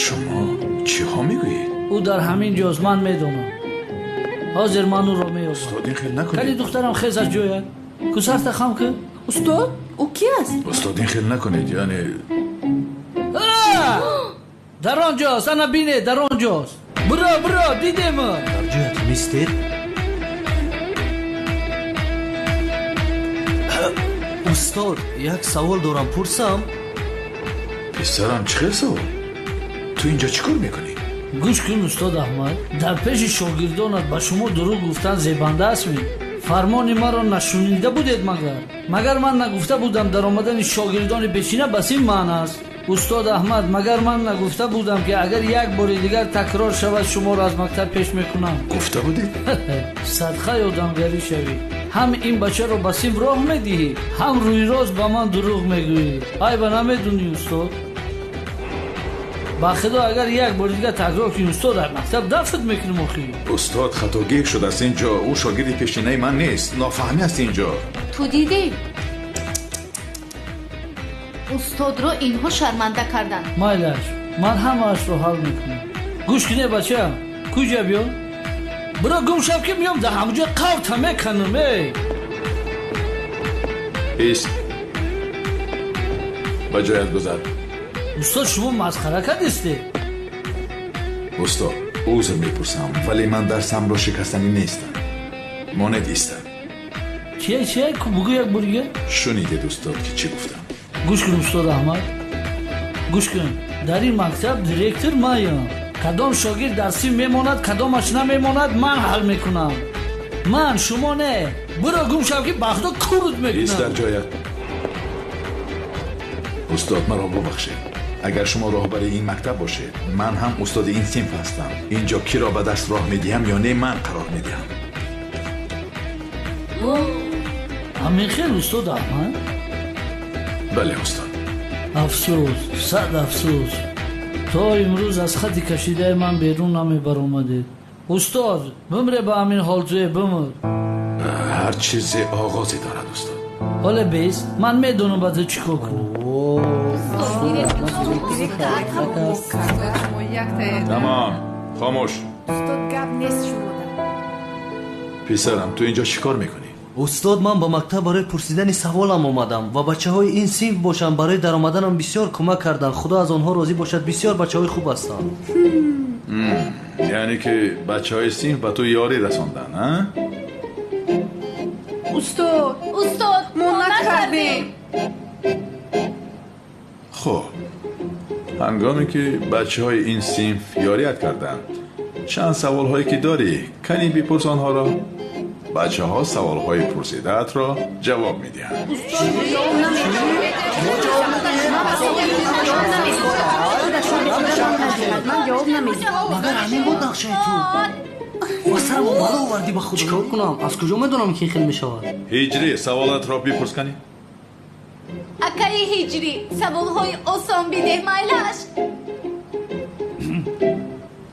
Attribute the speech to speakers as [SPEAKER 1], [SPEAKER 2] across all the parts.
[SPEAKER 1] شما چی ها میگویید؟
[SPEAKER 2] او در همین جاست، من میدونم. حاضر من او را میابم.
[SPEAKER 1] استاد این خیل نکنید.
[SPEAKER 2] کلی دخترم خیز از جوید کسر تخم که
[SPEAKER 3] استاد او کی است؟
[SPEAKER 1] استاد این خیل نکنید، یعنی
[SPEAKER 2] در آنجاست، انا بینه در آنجاست. برا دیدیم.
[SPEAKER 4] در جهت نیستید؟ استاد یک سوال دارم پرسم؟
[SPEAKER 1] پسرم چه سوال؟ تو اینجا چیکار میکنی؟
[SPEAKER 2] گوش کن استاد احمد، در پیش شاگردانت به شما دروغ گفتن زیبنده است می. فرمان ما را نشونیده بودید مگر من نگفته بودم در آمدن شاگردان پیشینه بس این معنی است؟ استاد احمد مگر من نگفته بودم که اگر یک بار دیگر تکرار شود شما را از مکتب پیش میکنم؟
[SPEAKER 1] گفته بودید؟
[SPEAKER 2] صدقه یادمگری شوی. هم این بچه رو بسیم راه میدهی، هم روی راست به من دروغ میگویی. ای به نمیدونی استاد؟ با خدا اگر یک بار دیگه تکرار کنی استاد در مکتب دفت میکنم آخی.
[SPEAKER 1] استاد خطاگیر شده است اینجا، او شاگرد پیشینه من نیست، نافهمی است اینجا.
[SPEAKER 3] تو دیدی؟ استاد رو اینها شرمنده کردن.
[SPEAKER 2] مایلش من همه اش رو حل میکنم. گوش کنی بچه کجا بیام؟ برا گم شب که میام در همونجا قوت همه کنم.
[SPEAKER 1] ایست با جایت گذر.
[SPEAKER 2] استاد شما مسخره کردستی؟
[SPEAKER 1] استاد اوزر میپرسم ولی من درسم رو شکستنی نیستم، ماند ایستم.
[SPEAKER 2] چیه که بگو یک بار.
[SPEAKER 1] شنیدید استاد که چی گفتم؟
[SPEAKER 2] گوش کن استاد احمد، گوش کن. در این مکتب دیرکتر مایم. کدام شاگرد درسی میماند کدامش نمیماند من حل میکنم. من شما نه. برو گم شو که بخدا کورت میکنم.
[SPEAKER 1] ایست در جایت. استاد مرا ببخشید. اگر شما راهبر این مکتب باشید من هم استاد این صنف هستم. اینجا کی را به دست راه میدیم یا نه من قرار میدم.
[SPEAKER 2] همین خیلی استاد احمد؟
[SPEAKER 1] بله استاد.
[SPEAKER 2] افسوس، صد افسوس. تا امروز از خط کشیده من بیرون نمیبر اومدید. استاد بمره به همین حال توی بمر.
[SPEAKER 1] هر چیز آغازی دارد استاد.
[SPEAKER 2] حالا بیست من میدونم باید چیکار کنم.
[SPEAKER 1] تمام خاموش. پسرم تو اینجا چیکار میکنی؟
[SPEAKER 4] استاد من با مکتب برای پرسیدن سوالم آمدم و بچه های این صنف باشن برای در آمدنم بسیار کمک کردن. خدا از آنها راضی باشد. بسیار بچه های خوب هستن.
[SPEAKER 1] یعنی که بچه های صنف به تو یاری رساندن ها؟
[SPEAKER 3] استاد ما نکردیم.
[SPEAKER 1] خب هنگامی که بچه های این صنف یاریت کردند چند سوال هایی که داری کنی بپرس آنها را. بچه ها سوال های پرسیدت را جواب می دهند.
[SPEAKER 3] من جواب نمیدم.
[SPEAKER 4] مگر همین بود نقشه تو؟ واسه ما بالا آوردی به خود. چیکار کنم؟ از کجا میدونم که خیلی میشود؟
[SPEAKER 1] هجری سوالات را بپرس کنی.
[SPEAKER 3] اکای هجری سوال های آسان بیده مایلش.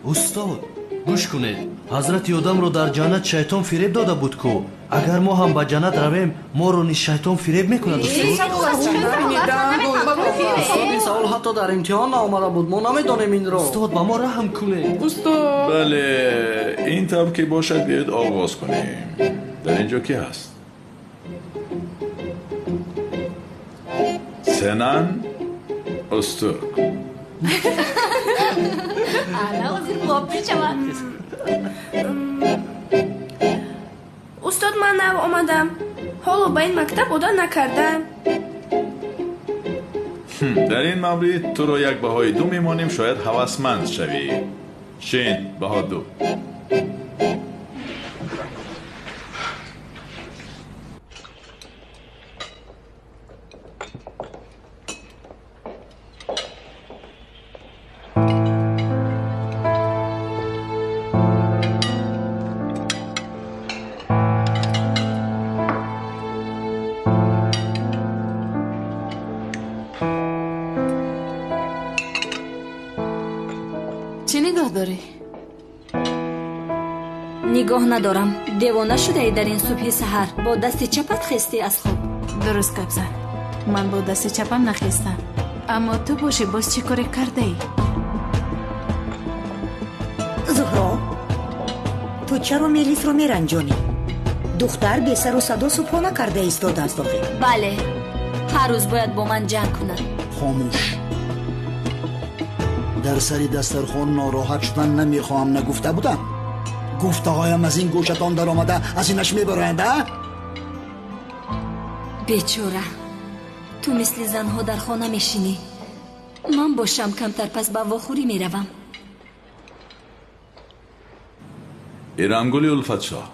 [SPEAKER 4] استاد گوش کنید. حضرت آدم رو در جنت شیطان فریب داده بود کو. اگر ما هم به جنت رویم ما رو نیز شیطان فریب میکند. استاد این سوال حتی در امتحان آمده بود ما نمیدانیم این رو. استاد با ما رحم کنید.
[SPEAKER 3] استاد
[SPEAKER 1] بله این طور که باشد بیاید آغاز کنیم. در اینجا کی هست؟ سنن استرک.
[SPEAKER 5] استاد من نو آمدم. حالا به این مکتب بوده نکردم.
[SPEAKER 1] در این مورد تو را یک بهای 2 میمانیم شاید هوسمند شوی. شین بها 2.
[SPEAKER 3] چی نگاه داری؟
[SPEAKER 6] نگاه ندارم. دیوانه شده ای در این صبح سحر با دست چپت خستی از خواب.
[SPEAKER 3] درست گپ زد. من با دست چپم نخستم. اما تو باشه باز چی کار کرده ای؟
[SPEAKER 7] زهرا تو چرا میلیس رو میرنجانی؟ دختر به سر و صدا صبحانه کرده ایستاده از داخل.
[SPEAKER 6] بله، هر روز باید با من جنگ کنن.
[SPEAKER 8] خاموش. در سری دسترخوان ناراحت شدن نمیخواهم نگفته بودم. گفته هایم از این گوشتان در آمده از اینش میبرنده.
[SPEAKER 6] بیچاره، تو مثل زنها در خانه میشینی، من باشم کمتر پس به واخوری میروم.
[SPEAKER 1] ایرانگولی الفت شاه.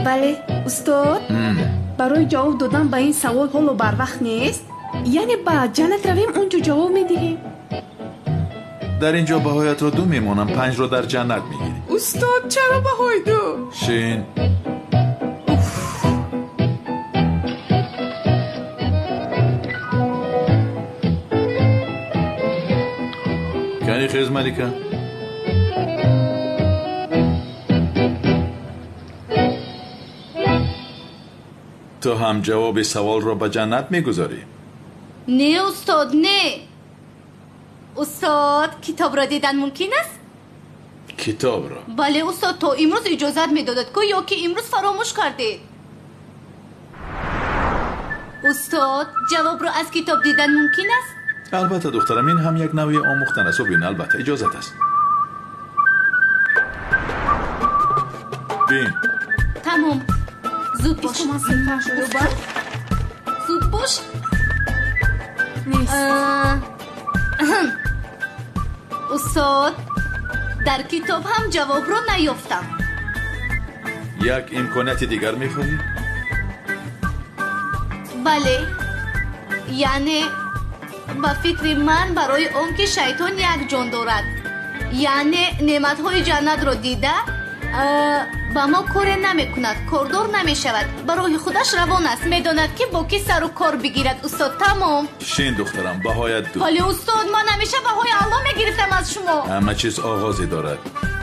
[SPEAKER 5] بله استاد، برای جواب دادن به این سوال حالا بر وقت نیست؟ یعنی با جنت رویم اونجا جواب میدهیم؟
[SPEAKER 1] در اینجا بهایت رو 2 میمونم، 5 رو در جنت میگیری.
[SPEAKER 5] استاد چرا بهای 2؟
[SPEAKER 1] شین کنی خیز ملیکا. تو هم جواب سوال رو به جنت میگذاری؟
[SPEAKER 3] نه استاد، نه استاد. کتاب را دیدن ممکن است؟
[SPEAKER 1] کتاب را؟
[SPEAKER 3] بله استاد، تو امروز اجازت میدادد که یا که امروز فراموش کردید؟ استاد جواب را از کتاب دیدن ممکن است؟
[SPEAKER 1] البته دخترم، این هم یک نوع آموختن است و بین البته اجازت است. بین
[SPEAKER 3] تمام. زود باش. زود باش.
[SPEAKER 5] نیست.
[SPEAKER 3] استاد در کتاب هم جواب رو نیافتم.
[SPEAKER 1] یک امکانیت دیگر میخواهی؟
[SPEAKER 3] بله، یعنی با فکر من برای اون که شیطان یک جان دارد، یعنی نعمتهای جنت رو دیده با ما کار نمی کند، کاردار نمی شود، برای خودش روان است، میداند که با کی سر و کار بگیرد. استاد تمام.
[SPEAKER 1] شین دخترم، بهایت 2.
[SPEAKER 3] ولی استاد من همیشه بهای الله میگرفتم از شما.
[SPEAKER 1] همه چیز آغازی دارد.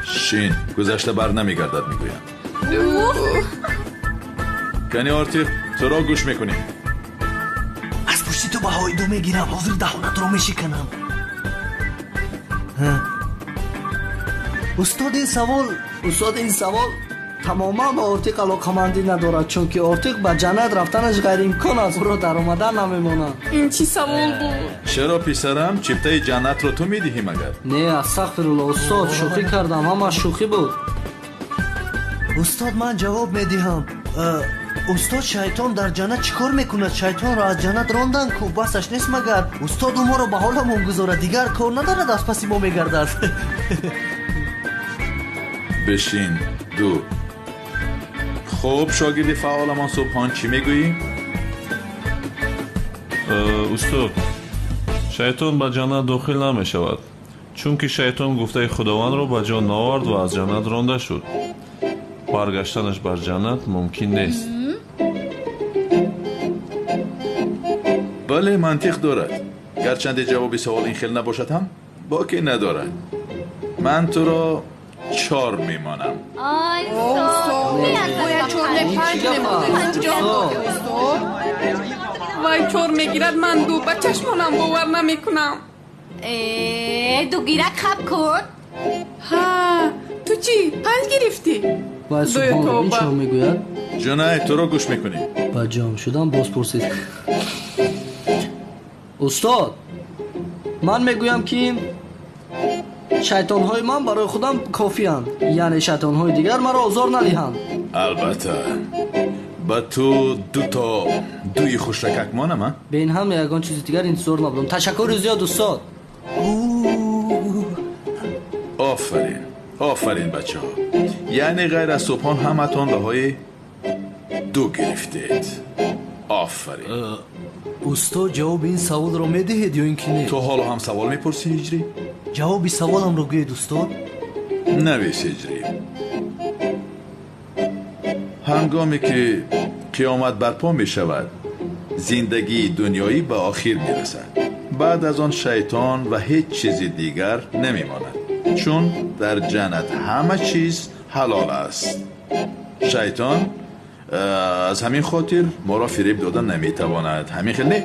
[SPEAKER 1] شین، گذشته بر نمیگردد میگویم. کنی آرتیق، تو را گوش میکنیم.
[SPEAKER 4] از پشتی تو بهای 2 میگیرم، حاضر دهانت رو میشکنم. استاد این سوال تماما به آرتیق علاقمندی ندارد، چون که آرتیق به جنت رفتنش غیر امکان است، او را در آمدن نمیماند.
[SPEAKER 5] این چی سوال بود؟
[SPEAKER 1] چرا پسرم؟ چپتای جنت رو تو میدهی مگر؟
[SPEAKER 2] نه استغفرالله استاد، شوخی کردم، همه شوخی بود.
[SPEAKER 4] استاد من جواب میدهم. استاد شیطان در جنت چیکار میکند؟ شیطان را از جنت راندن کو، بسش نیست مگر؟ استاد ما را به حالمون گذارد، دیگر کار ندارد، از پسی ما میگردد.
[SPEAKER 1] بشین 2. خوب شاگرد فعالمان صبحان چی میگویی؟
[SPEAKER 9] استاد، شیطان به جنت داخل نمی شود، چون که شیطان گفته خداوند را به جا ناورد و از جنت رانده شد. برگشتنش بر جنت ممکن نیست.
[SPEAKER 1] بله، منطق دارد، گرچند جواب سوال این خیلی نباشد هم باکی ندارد. من تو را 4 میمانم.
[SPEAKER 3] آی استاد،
[SPEAKER 5] باید 4 وای 4 میگیرد، من 2 به چشمانم باور نمیکنم.
[SPEAKER 3] 2 گیرک خب کن.
[SPEAKER 5] ها تو چی؟ 5 گرفتی؟
[SPEAKER 2] و سبحان این چرا میگوید؟
[SPEAKER 1] جنای تو را گوش میکنیم.
[SPEAKER 2] با جام شدم باز پرسید. استاد من میگویم که شیطان های من برای خودم کافی هستند، یعنی شیطان های دیگر مرا آزار ندهند.
[SPEAKER 1] البته با تو 2 تا 2 خوشرکک مانم.
[SPEAKER 2] به این هم یگان چیز دیگر انتظار نبودم. تشکر زیاد استاد.
[SPEAKER 1] آفرین بچه ها، یعنی غیر از صبحان همتون بهای 2 گرفتید. آفرین.
[SPEAKER 4] استاد جواب این سوال رو میدهید یا اینکه نه؟
[SPEAKER 1] تو حالا هم سوال میپرسی هجری؟
[SPEAKER 4] جواب سوالم رو گوید استاد.
[SPEAKER 1] نویس هجری. هنگامی که قیامت برپا می شود، زندگی دنیایی به آخر می رسد. بعد از آن شیطان و هیچ چیز دیگر نمی ماند، چون در جنت همه چیز حلال است. شیطان از همین خاطر ما را فریب دادن نمی تواند. همین خیلی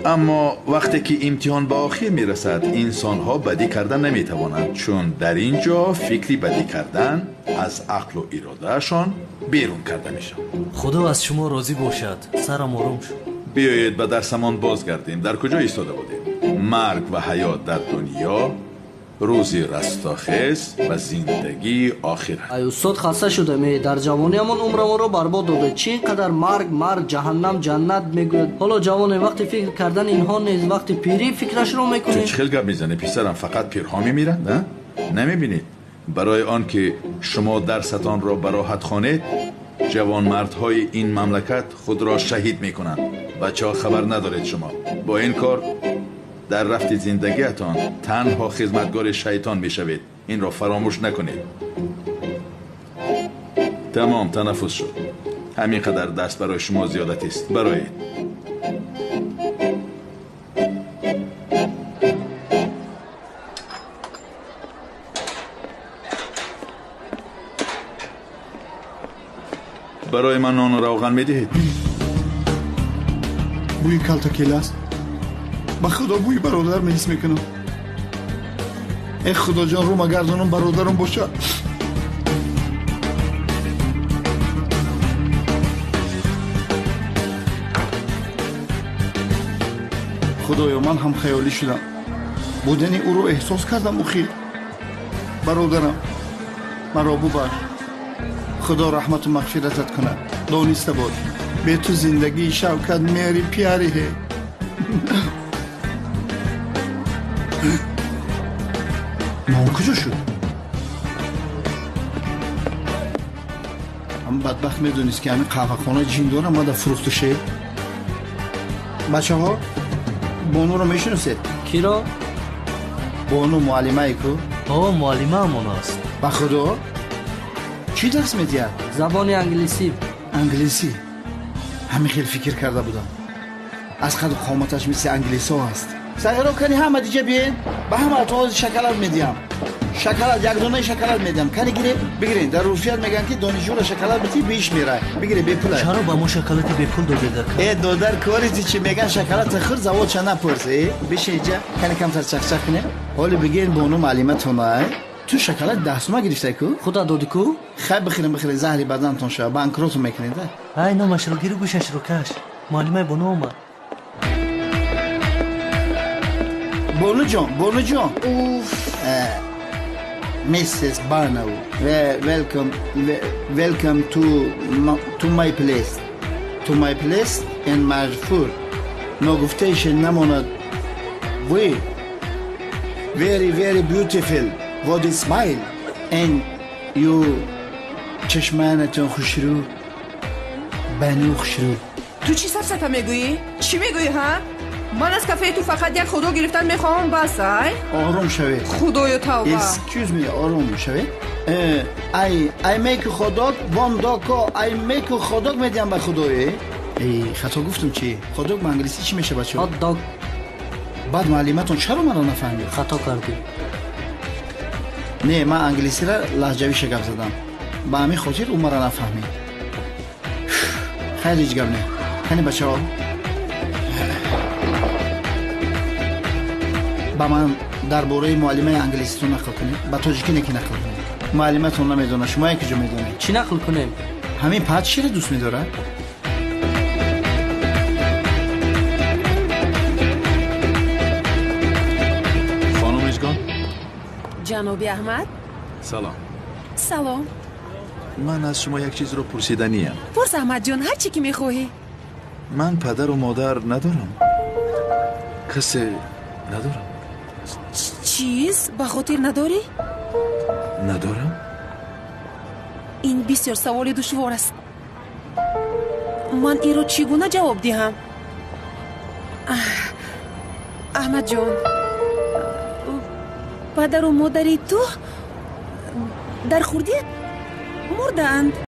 [SPEAKER 1] اما وقتی که امتحان به آخر میرسد انسان ها بدی کردن نمیتوانند، چون در اینجا فکری بدی کردن از عقل و ارادهشان بیرون کرده میشه.
[SPEAKER 4] خدا از شما راضی باشد. سرم آروم شد.
[SPEAKER 1] بیایید به درسمان بازگردیم. در کجا ایستاده بودیم؟ مرگ و حیات در دنیا، روزی رستاخیز و زندگی آخرت.
[SPEAKER 2] ای استاد خسته شده می در جوانیمون عمرمون رو برباد داده. چی اینقدر مرگ جهنم جنت میگوید. حالا جوانی وقتی فکر کردن اینها نیست، وقتی پیری فکرش رو میکنی.
[SPEAKER 1] چه خیلی گپ میزنه پسرم؟ فقط پیرها میمیرند نه؟ نمیبینید برای آن که شما درستان را به راحت خوانید جوان مردهای این مملکت خود را شهید میکنند. بچه ها خبر ندارید شما با این کار در رفت زندگیتان تنها خدمتگار شیطان میشوید. این را فراموش نکنید. تمام تنفس شد. همین قدر دست برای شما زیادتی است. برایید. برای من نان و روغن میدهید؟
[SPEAKER 8] بوی کلتاکیل است. با خدا بوی برادر میحس میکنم. ای خدا جان رو مگردانم برادرم باشه. خدایا من هم خیالی شدم. بودن او رو احساس کردم. اخی برادرم مرا ببر. خدا رحمت و مغفرتت کنه. دانسته باش به تو زندگی شوکت میاری پیاری ہے. نام کجا شد؟ هم بدبخت میدونیست که همین قهوه خانه جین دارم ما در فروخت شه. بچه ها بانو رو میشناسید؟
[SPEAKER 2] کی را؟
[SPEAKER 8] بانو معلمه ای که؟
[SPEAKER 2] معلمه همون است.
[SPEAKER 8] با خدا؟ چی درس میدید؟
[SPEAKER 2] زبان انگلیسی.
[SPEAKER 8] انگلیسی؟ همین خیلی فکر کرده بودم. از قد قامتش مثل انگلیسی ها هست. سعیرو کنی همه دیگه بیاین به همه تو شکلات میدیم. شکلات یک دونه شکلات میدم. کنی بگیرین. در روفیات میگن که دانشجو را شکلات بدی بیش میره. بگیری بی پول.
[SPEAKER 4] چرا با ما شکلات بی پول داده در؟
[SPEAKER 8] ای دادر کاری چی میگن شکلات خور زواد چه نپرسه. بشه اینجا کنی کم تر چخ کنه. حالا بگین به اونم معلوماتونه. تو شکلات 10 تومن گرفته کو؟
[SPEAKER 2] خدا دادی کو؟
[SPEAKER 8] خب بخیرین زهری بدنتون شه. بانکروت میکنید.
[SPEAKER 4] ای نامش رو گیرو گوشش رو کش. معلمه بونو اومد.
[SPEAKER 8] بونو جان Mrs. Barno, welcome to my place. To my place in Marfur. نگفتهش نماند. Very beautiful. What a smile. And you چشمانتون خوش رو. بنو خوش رو.
[SPEAKER 5] تو چی سفسفه میگویی؟ چی میگویی ها؟ من از کافه تو فقط یک خودو گرفتن میخوام بس
[SPEAKER 8] آروم شوید.
[SPEAKER 5] خدایا توبه.
[SPEAKER 8] Excuse me آروم شوید. I make خودک one dog. I make خودک میدیم به خدای. خطا گفتم چی؟ خودک به انگلیسی چی میشه بچه؟
[SPEAKER 2] hot dog.
[SPEAKER 8] بعد معلوماتون چرا من رو نفهمید؟
[SPEAKER 2] خطا کردی.
[SPEAKER 8] نه من انگلیسی را لهجوی شگفت زدم. با همین خاطر اون مرا نفهمید. خیلی هیچ گپ نه. کنی بچه ها با من درباره معلمه انگلیسیتون نقل کنید. با تاجیکی نکی نقل کنید. معلمتون نمیدونه. شما یکی جو میدونید.
[SPEAKER 2] چی نقل کنیم؟
[SPEAKER 8] همین پد شیر دوست میداره.
[SPEAKER 1] خانم اشگان.
[SPEAKER 5] جناب احمد.
[SPEAKER 1] سلام. من از شما یک چیز رو پرسیدنیم.
[SPEAKER 5] پرس احمد جان هر چی که میخواهی.
[SPEAKER 1] من پدر و مادر ندارم. کسی ندارم.
[SPEAKER 5] چیز؟ به خاطر نداری؟
[SPEAKER 1] ندارم.
[SPEAKER 5] این بسیار سوال دشوار است. من این رو چگونه جواب دهم؟ احمد جان پدر و مادری تو در خوردی مردند.